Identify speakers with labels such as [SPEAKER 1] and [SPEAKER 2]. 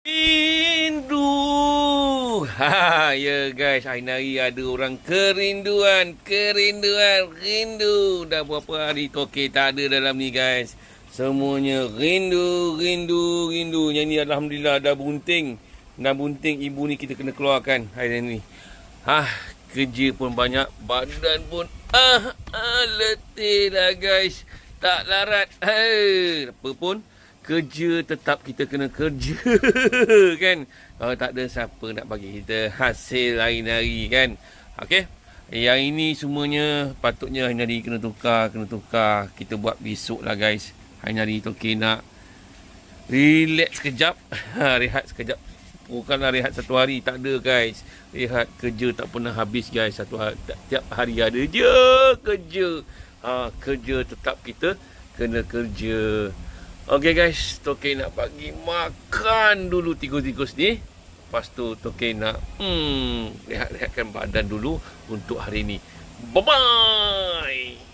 [SPEAKER 1] Rindu. Ya guys, hari-hari ada orang rindu. Dah berapa hari Tokek tak ada dalam ni guys. Semuanya rindu. Yang ni alhamdulillah dah bunting. Dah bunting ibu ni kita kena keluarkan hari ni. Kerja pun banyak, badan pun letih lah guys. Tak larat. Apa pun kerja tetap kita kena kerja kan. Kalau tak ada siapa nak bagi kita hasil hari-hari kan. Okey. Yang ini semuanya patutnya hari-hari kena tukar. Kita buat besok lah guys. Hari-hari Tokek nak relax sekejap. Rehat sekejap. Bukanlah rehat satu hari, tak ada guys. Rehat kerja tak pernah habis guys. Tiap hari ada je kerja. Kerja tetap kita kena kerja. Okey guys, Tokek nak bagi makan dulu tikus-tikus ni. Lepas tu Tokek nak rehat-rehatkan badan dulu untuk hari ni. Bye-bye.